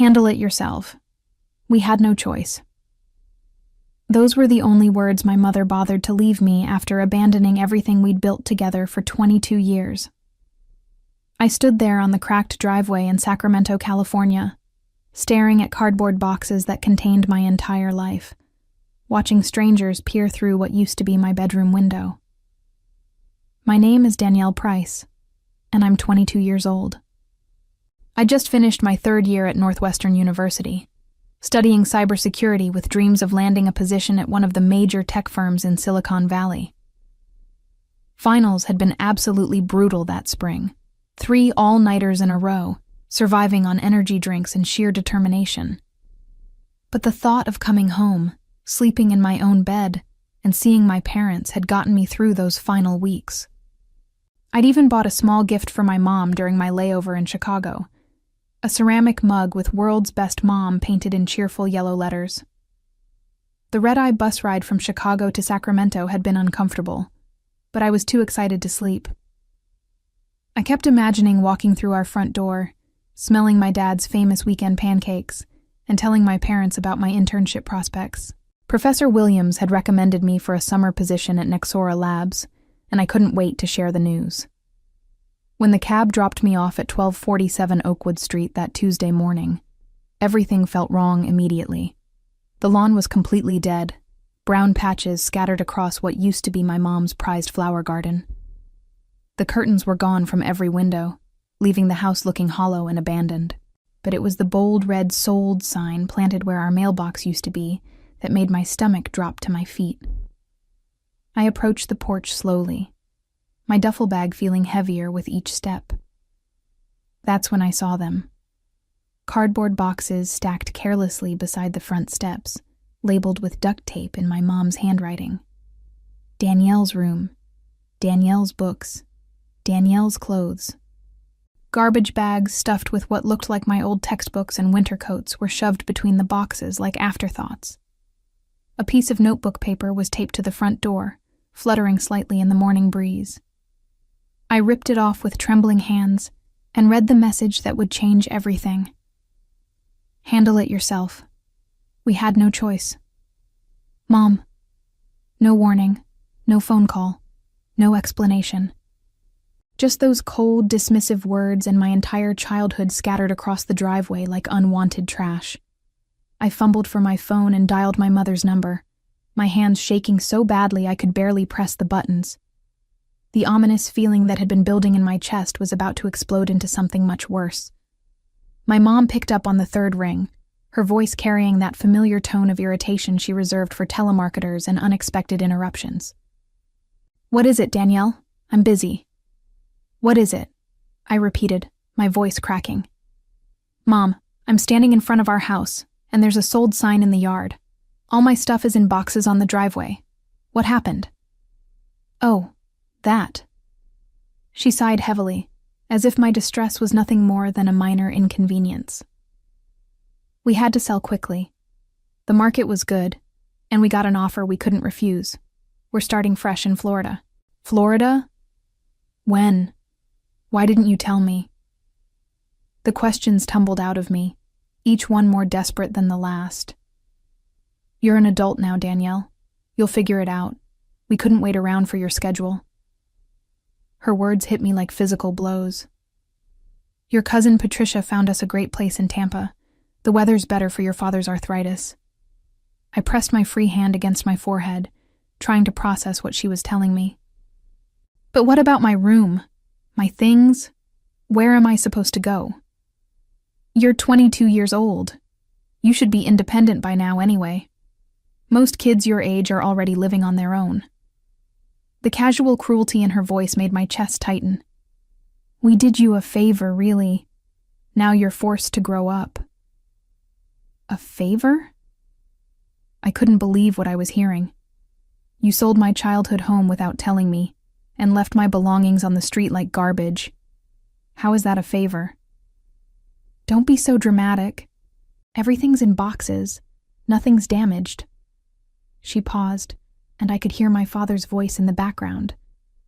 Handle it yourself. We had no choice. Those were the only words my mother bothered to leave me after abandoning everything we'd built together for 22 years. I stood there on the cracked driveway in Sacramento, California, staring at cardboard boxes that contained my entire life, watching strangers peer through what used to be my bedroom window. My name is Danielle Price, and I'm 22 years old. I just finished my third year at Northwestern University, studying cybersecurity with dreams of landing a position at one of the major tech firms in Silicon Valley. Finals had been absolutely brutal that spring. 3 all-nighters in a row, surviving on energy drinks and sheer determination. But the thought of coming home, sleeping in my own bed, and seeing my parents had gotten me through those final weeks. I'd even bought a small gift for my mom during my layover in Chicago, a ceramic mug with "World's Best Mom" painted in cheerful yellow letters. The red-eye bus ride from Chicago to Sacramento had been uncomfortable, but I was too excited to sleep. I kept imagining walking through our front door, smelling my dad's famous weekend pancakes, and telling my parents about my internship prospects. Professor Williams had recommended me for a summer position at Nexora Labs, and I couldn't wait to share the news. When the cab dropped me off at 1247 Oakwood Street that Tuesday morning, everything felt wrong immediately. The lawn was completely dead, brown patches scattered across what used to be my mom's prized flower garden. The curtains were gone from every window, leaving the house looking hollow and abandoned. But it was the bold red "Sold" sign planted where our mailbox used to be that made my stomach drop to my feet. I approached the porch slowly, my duffel bag feeling heavier with each step. That's when I saw them. Cardboard boxes stacked carelessly beside the front steps, labeled with duct tape in my mom's handwriting. Danielle's room, Danielle's books, Danielle's clothes. Garbage bags stuffed with what looked like my old textbooks and winter coats were shoved between the boxes like afterthoughts. A piece of notebook paper was taped to the front door, fluttering slightly in the morning breeze. I ripped it off with trembling hands and read the message that would change everything. Handle it yourself. We had no choice. Mom. No warning, no phone call, no explanation. Just those cold, dismissive words and my entire childhood scattered across the driveway like unwanted trash. I fumbled for my phone and dialed my mother's number, my hands shaking so badly I could barely press the buttons. The ominous feeling that had been building in my chest was about to explode into something much worse. My mom picked up on the third ring, her voice carrying that familiar tone of irritation she reserved for telemarketers and unexpected interruptions. "What is it, Danielle? I'm busy." "What is it?" I repeated, my voice cracking. "Mom, I'm standing in front of our house, and there's a sold sign in the yard. All my stuff is in boxes on the driveway. What happened?" "Oh, that." She sighed heavily, as if my distress was nothing more than a minor inconvenience. "We had to sell quickly. The market was good, and we got an offer we couldn't refuse. We're starting fresh in Florida." "Florida? When? Why didn't you tell me?" The questions tumbled out of me, each one more desperate than the last. "You're an adult now, Danielle. You'll figure it out. We couldn't wait around for your schedule." Her words hit me like physical blows. "Your cousin Patricia found us a great place in Tampa. The weather's better for your father's arthritis." I pressed my free hand against my forehead, trying to process what she was telling me. "But what about my room? My things? Where am I supposed to go?" "You're 22 years old. You should be independent by now anyway. Most kids your age are already living on their own." The casual cruelty in her voice made my chest tighten. "We did you a favor, really. Now you're forced to grow up." A favor? I couldn't believe what I was hearing. "You sold my childhood home without telling me, and left my belongings on the street like garbage. How is that a favor?" "Don't be so dramatic. Everything's in boxes. Nothing's damaged." She paused, and I could hear my father's voice in the background,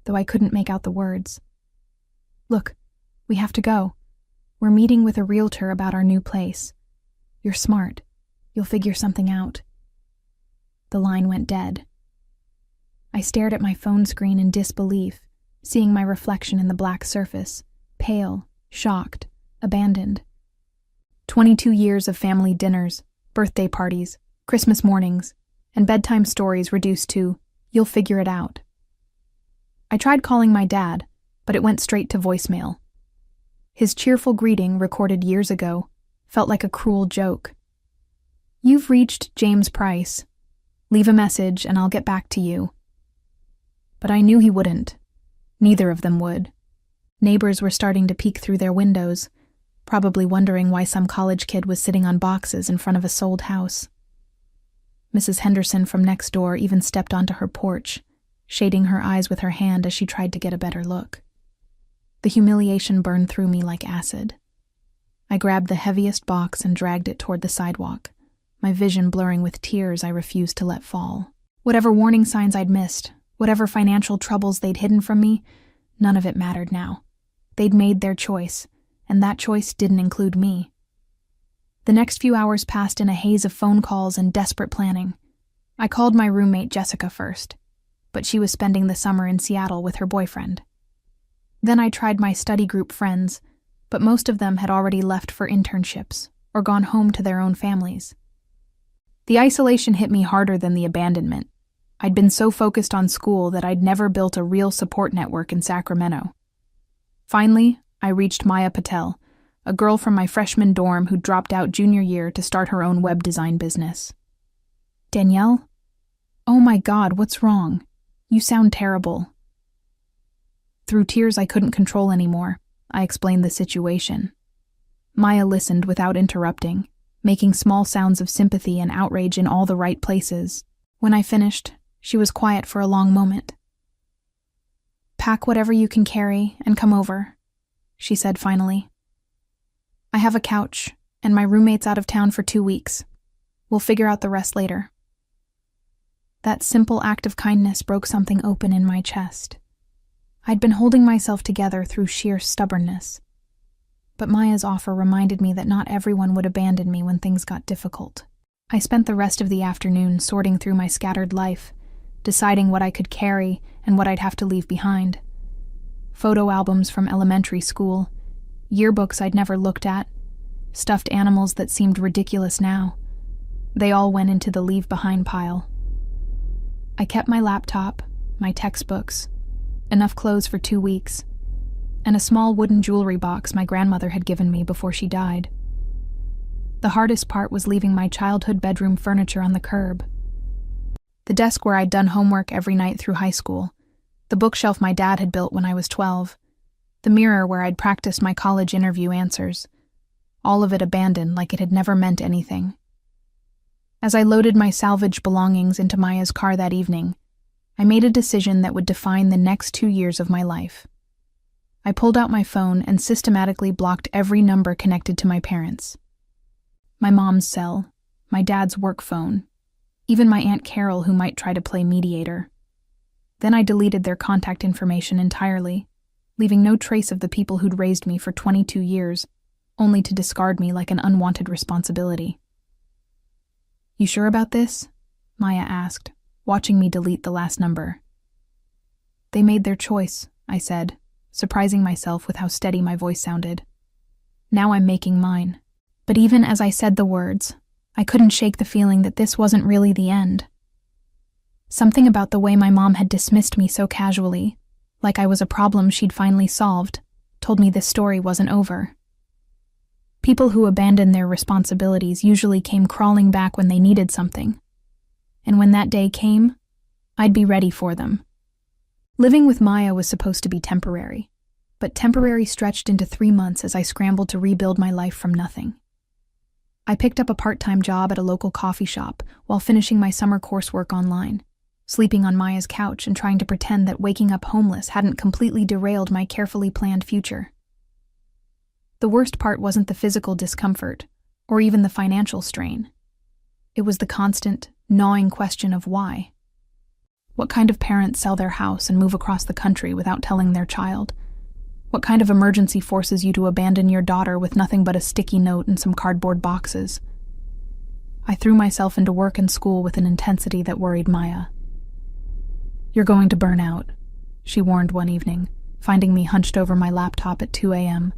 though I couldn't make out the words. "Look, we have to go. We're meeting with a realtor about our new place. You're smart. You'll figure something out." The line went dead. I stared at my phone screen in disbelief, seeing my reflection in the black surface, pale, shocked, abandoned. 22 years of family dinners, birthday parties, Christmas mornings, and bedtime stories reduced to, "You'll figure it out." I tried calling my dad, but it went straight to voicemail. His cheerful greeting, recorded years ago, felt like a cruel joke. "You've reached James Price. Leave a message and I'll get back to you." But I knew he wouldn't. Neither of them would. Neighbors were starting to peek through their windows, probably wondering why some college kid was sitting on boxes in front of a sold house. Mrs. Henderson from next door even stepped onto her porch, shading her eyes with her hand as she tried to get a better look. The humiliation burned through me like acid. I grabbed the heaviest box and dragged it toward the sidewalk, my vision blurring with tears I refused to let fall. Whatever warning signs I'd missed, whatever financial troubles they'd hidden from me, none of it mattered now. They'd made their choice, and that choice didn't include me. The next few hours passed in a haze of phone calls and desperate planning. I called my roommate Jessica first, but she was spending the summer in Seattle with her boyfriend. Then I tried my study group friends, but most of them had already left for internships or gone home to their own families. The isolation hit me harder than the abandonment. I'd been so focused on school that I'd never built a real support network in Sacramento. Finally, I reached Maya Patel, a girl from my freshman dorm who dropped out junior year to start her own web design business. "Danielle? Oh my God, what's wrong? You sound terrible." Through tears I couldn't control anymore, I explained the situation. Maya listened without interrupting, making small sounds of sympathy and outrage in all the right places. When I finished, she was quiet for a long moment. "Pack whatever you can carry and come over," she said finally. "I have a couch, and my roommate's out of town for 2 weeks. We'll figure out the rest later." That simple act of kindness broke something open in my chest. I'd been holding myself together through sheer stubbornness. But Maya's offer reminded me that not everyone would abandon me when things got difficult. I spent the rest of the afternoon sorting through my scattered life, deciding what I could carry and what I'd have to leave behind. Photo albums from elementary school, yearbooks I'd never looked at, stuffed animals that seemed ridiculous now. They all went into the leave behind pile. I kept my laptop, my textbooks, enough clothes for 2 weeks, and a small wooden jewelry box my grandmother had given me before she died. The hardest part was leaving my childhood bedroom furniture on the curb. The desk where I'd done homework every night through high school, the bookshelf my dad had built when I was 12, the mirror where I'd practiced my college interview answers, all of it abandoned like it had never meant anything. As I loaded my salvaged belongings into Maya's car that evening, I made a decision that would define the next 2 years of my life. I pulled out my phone and systematically blocked every number connected to my parents. My mom's cell, my dad's work phone, even my Aunt Carol who might try to play mediator. Then I deleted their contact information entirely, leaving no trace of the people who'd raised me for 22 years, only to discard me like an unwanted responsibility. "You sure about this?" Maya asked, watching me delete the last number. "They made their choice," I said, surprising myself with how steady my voice sounded. "Now I'm making mine." But even as I said the words, I couldn't shake the feeling that this wasn't really the end. Something about the way my mom had dismissed me so casually, like I was a problem she'd finally solved, told me this story wasn't over. People who abandoned their responsibilities usually came crawling back when they needed something. And when that day came, I'd be ready for them. Living with Maya was supposed to be temporary, but temporary stretched into 3 months as I scrambled to rebuild my life from nothing. I picked up a part-time job at a local coffee shop while finishing my summer coursework online, sleeping on Maya's couch and trying to pretend that waking up homeless hadn't completely derailed my carefully planned future. The worst part wasn't the physical discomfort, or even the financial strain. It was the constant, gnawing question of why. What kind of parents sell their house and move across the country without telling their child? What kind of emergency forces you to abandon your daughter with nothing but a sticky note and some cardboard boxes? I threw myself into work and school with an intensity that worried Maya. "You're going to burn out," she warned one evening, finding me hunched over my laptop at 2 a.m.,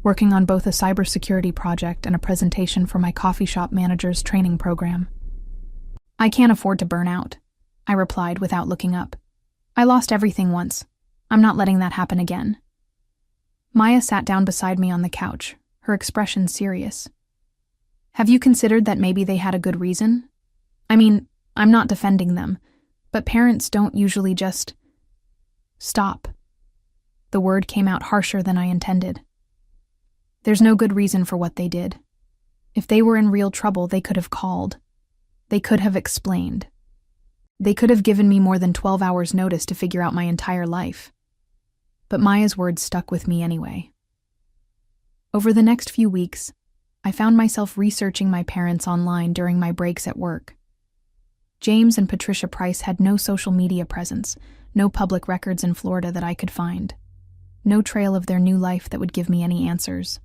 working on both a cybersecurity project and a presentation for my coffee shop manager's training program. "I can't afford to burn out," I replied without looking up. "I lost everything once. I'm not letting that happen again." Maya sat down beside me on the couch, her expression serious. "Have you considered that maybe they had a good reason? I mean, I'm not defending them, but parents don't usually just..." "Stop." The word came out harsher than I intended. "There's no good reason for what they did. If they were in real trouble, they could have called. They could have explained. They could have given me more than 12 hours' notice to figure out my entire life." But Maya's words stuck with me anyway. Over the next few weeks, I found myself researching my parents online during my breaks at work. James and Patricia Price had no social media presence, no public records in Florida that I could find, no trail of their new life that would give me any answers.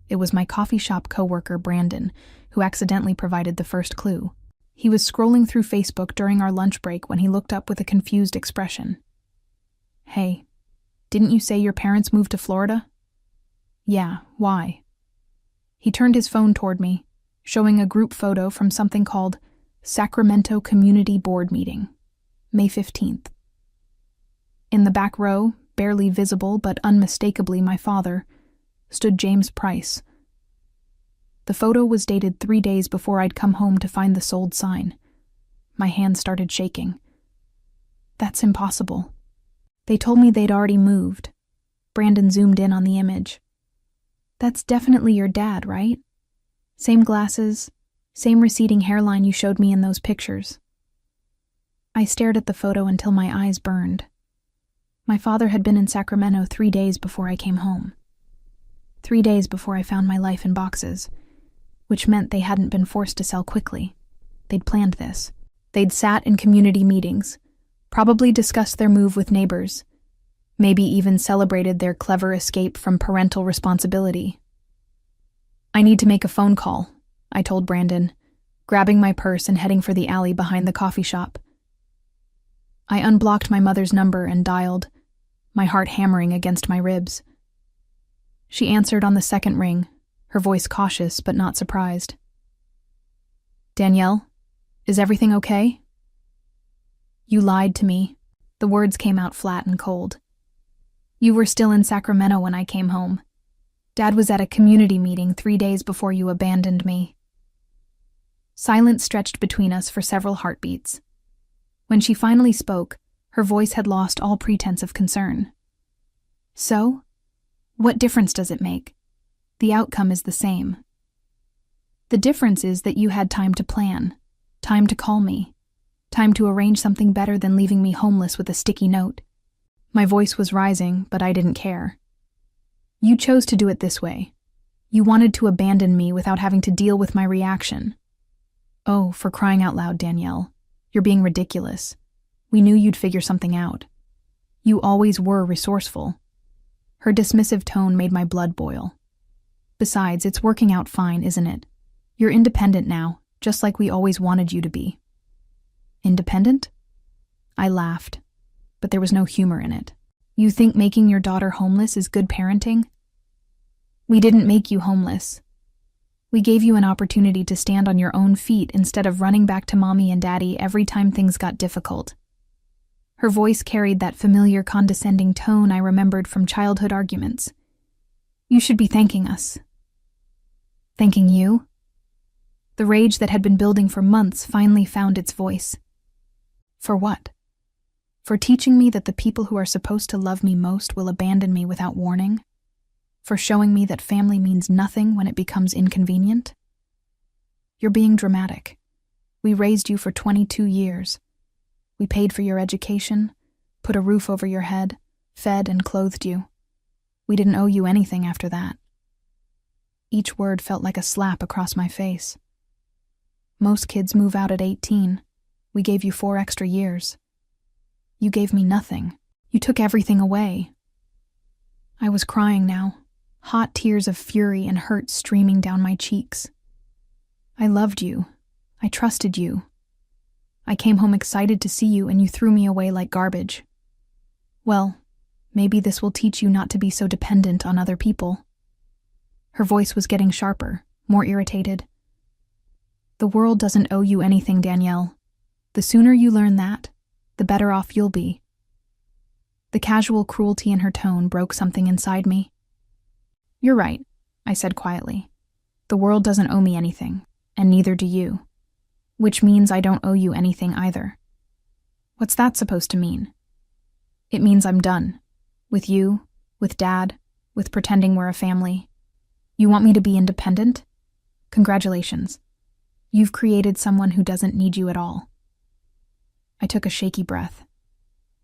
It was my coffee shop coworker, Brandon, who accidentally provided the first clue. He was scrolling through Facebook during our lunch break when he looked up with a confused expression. "Hey, didn't you say your parents moved to Florida?" "Yeah, why?" He turned his phone toward me, showing a group photo from something called Sacramento Community Board Meeting, May 15th. In the back row, barely visible but unmistakably my father, stood James Price. The photo was dated 3 days before I'd come home to find the sold sign. My hand started shaking. "That's impossible." "They told me they'd already moved." Brandon zoomed in on the image. "That's definitely your dad, right? Same glasses, same receding hairline you showed me in those pictures." I stared at the photo until my eyes burned. My father had been in Sacramento 3 days before I came home. 3 days before I found my life in boxes, which meant they hadn't been forced to sell quickly. They'd planned this. They'd sat in community meetings, probably discussed their move with neighbors, maybe even celebrated their clever escape from parental responsibility. "I need to make a phone call," I told Brandon, grabbing my purse and heading for the alley behind the coffee shop. I unblocked my mother's number and dialed, my heart hammering against my ribs. She answered on the second ring, her voice cautious but not surprised. "Danielle, is everything okay?" "You lied to me." The words came out flat and cold. "You were still in Sacramento when I came home. Dad was at a community meeting 3 days before you abandoned me." Silence stretched between us for several heartbeats. When she finally spoke, her voice had lost all pretense of concern. "So? What difference does it make? The outcome is the same. The difference is that you had time to plan, time to call me, time to arrange something better than leaving me homeless with a sticky note." My voice was rising, but I didn't care. "You chose to do it this way. You wanted to abandon me without having to deal with my reaction." "Oh, for crying out loud, Danielle. You're being ridiculous. We knew you'd figure something out. You always were resourceful." Her dismissive tone made my blood boil. "Besides, it's working out fine, isn't it? You're independent now, just like we always wanted you to be." "Independent?" I laughed, but there was no humor in it. "You think making your daughter homeless is good parenting?" "We didn't make you homeless. We gave you an opportunity to stand on your own feet instead of running back to mommy and daddy every time things got difficult." Her voice carried that familiar condescending tone I remembered from childhood arguments. "You should be thanking us." "Thanking you?" The rage that had been building for months finally found its voice. "For what? For teaching me that the people who are supposed to love me most will abandon me without warning? For showing me that family means nothing when it becomes inconvenient? You're being dramatic. We raised you for 22 years. We paid for your education, put a roof over your head, fed and clothed you. We didn't owe you anything after that." Each word felt like a slap across my face. "Most kids move out at 18. We gave you 4 extra years. You gave me nothing. You took everything away." I was crying now, hot tears of fury and hurt streaming down my cheeks. "I loved you," I trusted you. I came home excited to see you and you threw me away like garbage. Well, maybe this will teach you not to be so dependent on other people." Her voice was getting sharper, more irritated. "The world doesn't owe you anything, Danielle. The sooner you learn that, the better off you'll be." The casual cruelty in her tone broke something inside me. "You're right," I said quietly. "The world doesn't owe me anything, and neither do you. Which means I don't owe you anything either." "What's that supposed to mean?" "It means I'm done. With you, with Dad, with pretending we're a family. You want me to be independent? Congratulations. You've created someone who doesn't need you at all." I took a shaky breath.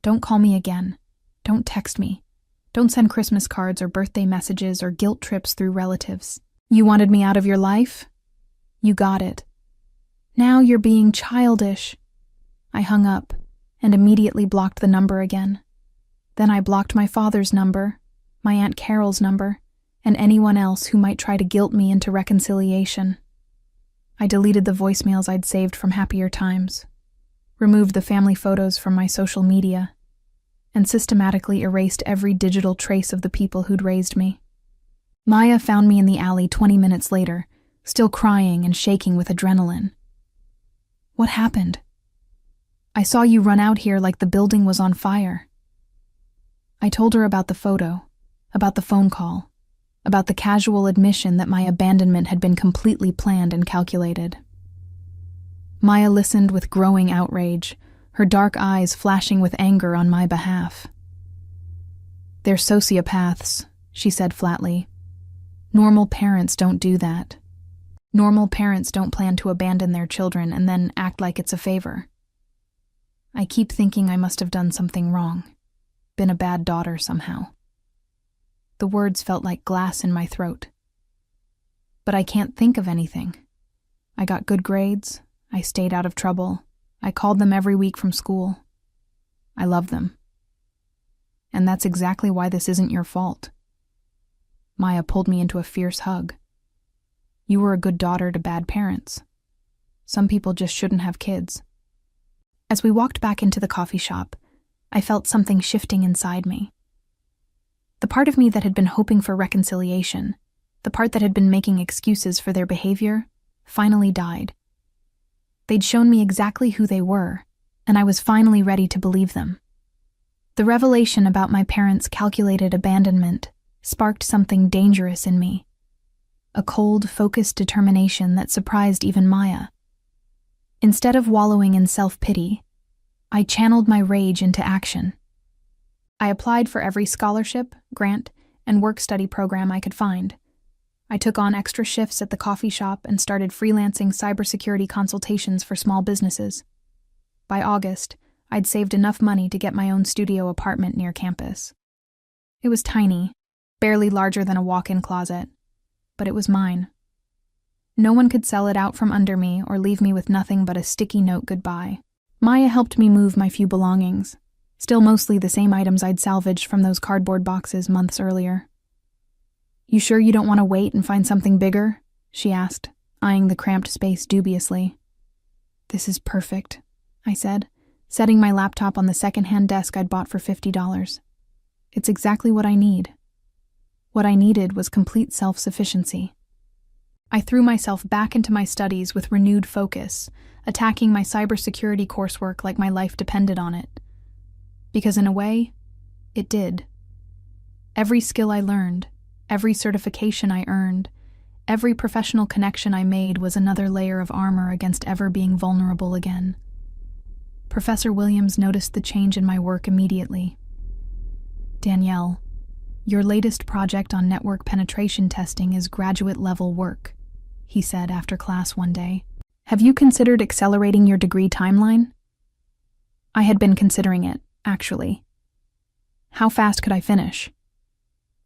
"Don't call me again. Don't text me. Don't send Christmas cards or birthday messages or guilt trips through relatives. You wanted me out of your life? You got it. Now you're being childish." I hung up and immediately blocked the number again. Then I blocked my father's number, my Aunt Carol's number, and anyone else who might try to guilt me into reconciliation. I deleted the voicemails I'd saved from happier times, removed the family photos from my social media, and systematically erased every digital trace of the people who'd raised me. Maya found me in the alley 20 minutes later, still crying and shaking with adrenaline. "What happened? I saw you run out here like the building was on fire." I told her about the photo, about the phone call, about the casual admission that my abandonment had been completely planned and calculated. Maya listened with growing outrage, her dark eyes flashing with anger on my behalf. "They're sociopaths," she said flatly. "Normal parents don't do that. Normal parents don't plan to abandon their children and then act like it's a favor. I keep thinking I must have done something wrong, been a bad daughter somehow." The words felt like glass in my throat. "But I can't think of anything. I got good grades, I stayed out of trouble, I called them every week from school. I love them. And that's exactly why this isn't your fault." Maya pulled me into a fierce hug. "You were a good daughter to bad parents. Some people just shouldn't have kids." As we walked back into the coffee shop, I felt something shifting inside me. The part of me that had been hoping for reconciliation, the part that had been making excuses for their behavior, finally died. They'd shown me exactly who they were, and I was finally ready to believe them. The revelation about my parents' calculated abandonment sparked something dangerous in me. A cold, focused determination that surprised even Maya. Instead of wallowing in self-pity, I channeled my rage into action. I applied for every scholarship, grant, and work-study program I could find. I took on extra shifts at the coffee shop and started freelancing cybersecurity consultations for small businesses. By August, I'd saved enough money to get my own studio apartment near campus. It was tiny, barely larger than a walk-in closet, but it was mine. No one could sell it out from under me or leave me with nothing but a sticky note goodbye. Maya helped me move my few belongings, still mostly the same items I'd salvaged from those cardboard boxes months earlier. "You sure you don't want to wait and find something bigger?" she asked, eyeing the cramped space dubiously. "This is perfect," I said, setting my laptop on the second-hand desk I'd bought for $50. "It's exactly what I need." What I needed was complete self-sufficiency. I threw myself back into my studies with renewed focus, attacking my cybersecurity coursework like my life depended on it. Because in a way, it did. Every skill I learned, every certification I earned, every professional connection I made was another layer of armor against ever being vulnerable again. Professor Williams noticed the change in my work immediately. "Danielle, your latest project on network penetration testing is graduate-level work," he said after class one day. "Have you considered accelerating your degree timeline?" I had been considering it, actually. How fast could I finish?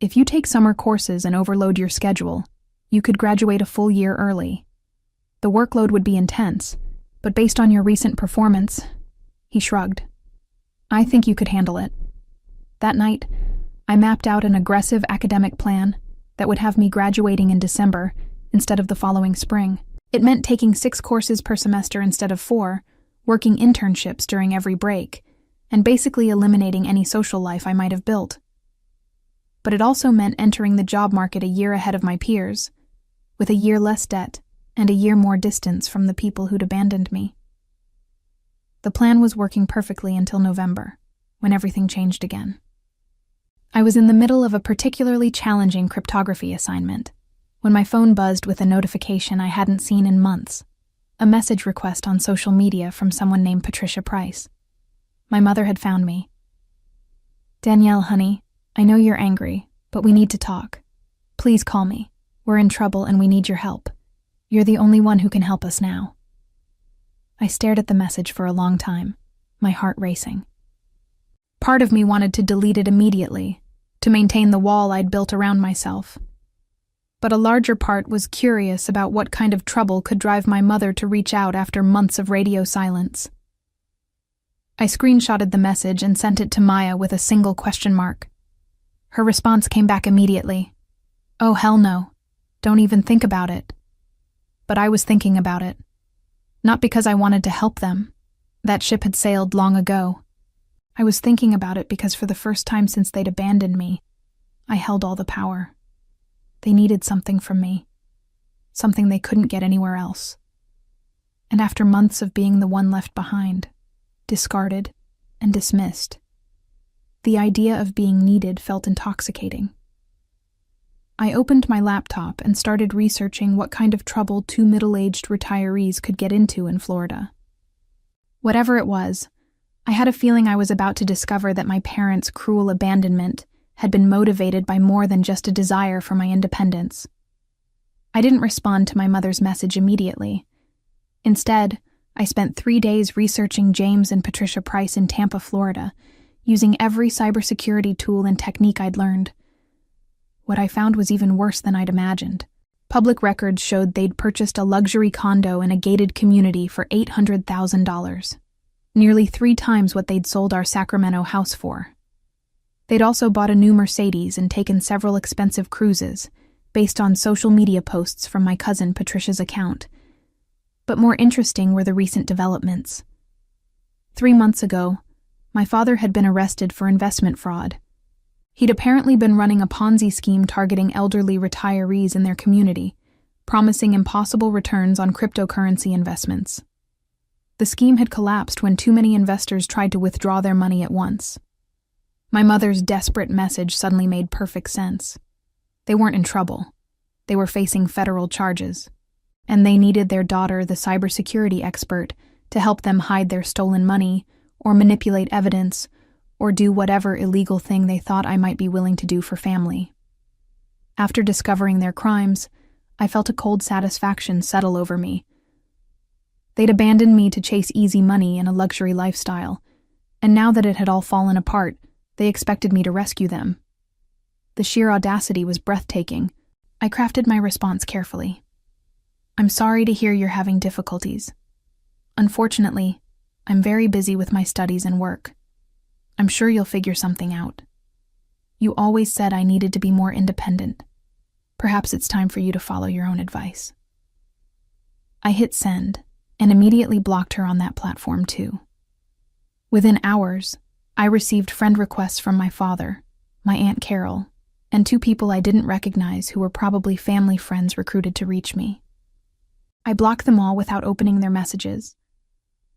"If you take summer courses and overload your schedule, you could graduate a full year early. The workload would be intense, but based on your recent performance," he shrugged, "I think you could handle it." That night, I mapped out an aggressive academic plan that would have me graduating in December instead of the following spring. It meant taking 6 courses per semester instead of 4, working internships during every break, and basically eliminating any social life I might have built. But it also meant entering the job market a year ahead of my peers, with a year less debt and a year more distance from the people who'd abandoned me. The plan was working perfectly until November, when everything changed again. I was in the middle of a particularly challenging cryptography assignment, when my phone buzzed with a notification I hadn't seen in months, a message request on social media from someone named Patricia Price. My mother had found me. "Danielle, honey, I know you're angry, but we need to talk. Please call me. We're in trouble and we need your help. You're the only one who can help us now." I stared at the message for a long time, my heart racing. Part of me wanted to delete it immediately, to maintain the wall I'd built around myself. But a larger part was curious about what kind of trouble could drive my mother to reach out after months of radio silence. I screenshotted the message and sent it to Maya with a single question mark. Her response came back immediately. "Oh, hell no. Don't even think about it." But I was thinking about it. Not because I wanted to help them. That ship had sailed long ago. I was thinking about it because for the first time since they'd abandoned me, I held all the power. They needed something from me. Something they couldn't get anywhere else. And after months of being the one left behind, discarded and dismissed, the idea of being needed felt intoxicating. I opened my laptop and started researching what kind of trouble 2 middle-aged retirees could get into in Florida. Whatever it was, I had a feeling I was about to discover that my parents' cruel abandonment had been motivated by more than just a desire for my independence. I didn't respond to my mother's message immediately. Instead, I spent 3 days researching James and Patricia Price in Tampa, Florida, using every cybersecurity tool and technique I'd learned. What I found was even worse than I'd imagined. Public records showed they'd purchased a luxury condo in a gated community for $800,000, nearly 3 times what they'd sold our Sacramento house for. They'd also bought a new Mercedes and taken several expensive cruises, based on social media posts from my cousin Patricia's account. But more interesting were the recent developments. 3 months ago, my father had been arrested for investment fraud. He'd apparently been running a Ponzi scheme targeting elderly retirees in their community, promising impossible returns on cryptocurrency investments. The scheme had collapsed when too many investors tried to withdraw their money at once. My mother's desperate message suddenly made perfect sense. They weren't in trouble. They were facing federal charges, and they needed their daughter, the cybersecurity expert, to help them hide their stolen money, or manipulate evidence, or do whatever illegal thing they thought I might be willing to do for family. After discovering their crimes, I felt a cold satisfaction settle over me. They'd abandoned me to chase easy money and a luxury lifestyle, and now that it had all fallen apart, they expected me to rescue them. The sheer audacity was breathtaking. I crafted my response carefully. "I'm sorry to hear you're having difficulties. Unfortunately, I'm very busy with my studies and work. I'm sure you'll figure something out. You always said I needed to be more independent. Perhaps it's time for you to follow your own advice." I hit send and immediately blocked her on that platform too. Within hours, I received friend requests from my father, my Aunt Carol, and 2 people I didn't recognize who were probably family friends recruited to reach me. I blocked them all without opening their messages.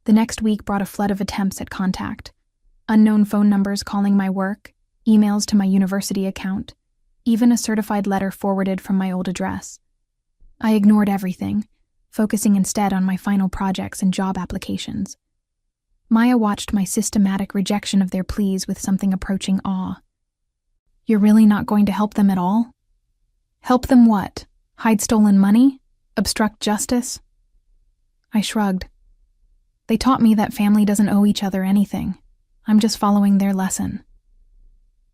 The next week brought a flood of attempts at contact, unknown phone numbers calling my work, emails to my university account, even a certified letter forwarded from my old address. I ignored everything, focusing instead on my final projects and job applications. Maya watched my systematic rejection of their pleas with something approaching awe. "You're really not going to help them at all?" "Help them what? Hide stolen money? Obstruct justice?" I shrugged. "They taught me that family doesn't owe each other anything. I'm just following their lesson."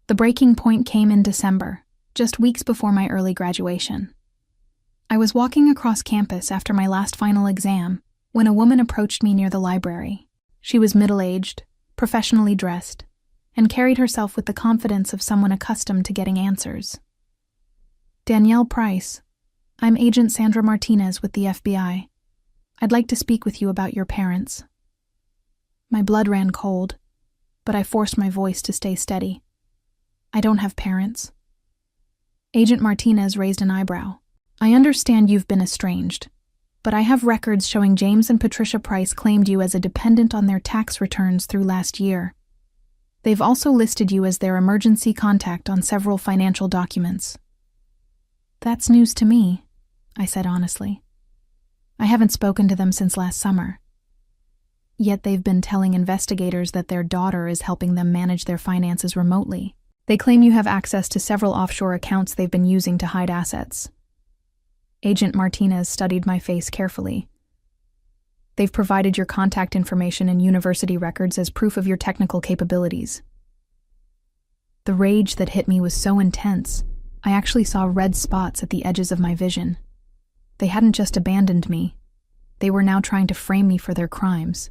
The breaking point came in December, just weeks before my early graduation. I was walking across campus after my last final exam when a woman approached me near the library. She was middle-aged, professionally dressed, and carried herself with the confidence of someone accustomed to getting answers. "Danielle Price. I'm Agent Sandra Martinez with the FBI. I'd like to speak with you about your parents." My blood ran cold, but I forced my voice to stay steady. "I don't have parents." Agent Martinez raised an eyebrow. "I understand you've been estranged, but I have records showing James and Patricia Price claimed you as a dependent on their tax returns through last year. They've also listed you as their emergency contact on several financial documents." "That's news to me," I said honestly. "I haven't spoken to them since last summer. Yet they've been telling investigators that their daughter is helping them manage their finances remotely. They claim you have access to several offshore accounts they've been using to hide assets." Agent Martinez studied my face carefully. "They've provided your contact information and university records as proof of your technical capabilities." The rage that hit me was so intense, I actually saw red spots at the edges of my vision. They hadn't just abandoned me. They were now trying to frame me for their crimes.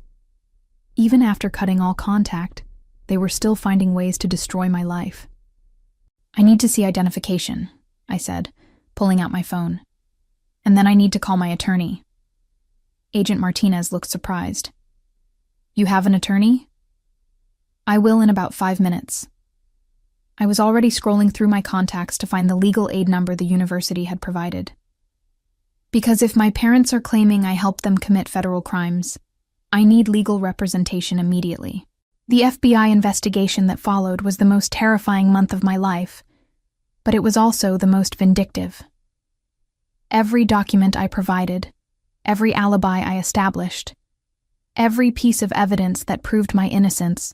Even after cutting all contact, they were still finding ways to destroy my life. "I need to see identification," I said, pulling out my phone. "And then I need to call my attorney." Agent Martinez looked surprised. "You have an attorney?" "I will in about 5 minutes." I was already scrolling through my contacts to find the legal aid number the university had provided. Because if my parents are claiming I helped them commit federal crimes, I need legal representation immediately. The FBI investigation that followed was the most terrifying month of my life, but it was also the most vindictive. Every document I provided, every alibi I established, every piece of evidence that proved my innocence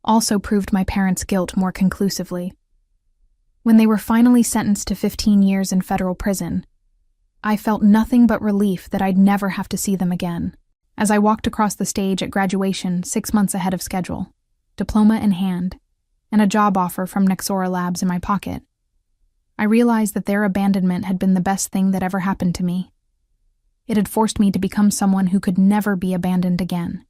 also proved my parents' guilt more conclusively. When they were finally sentenced to 15 years in federal prison, I felt nothing but relief that I'd never have to see them again. As I walked across the stage at graduation 6 months ahead of schedule, diploma in hand, and a job offer from Nexora Labs in my pocket, I realized that their abandonment had been the best thing that ever happened to me. It had forced me to become someone who could never be abandoned again.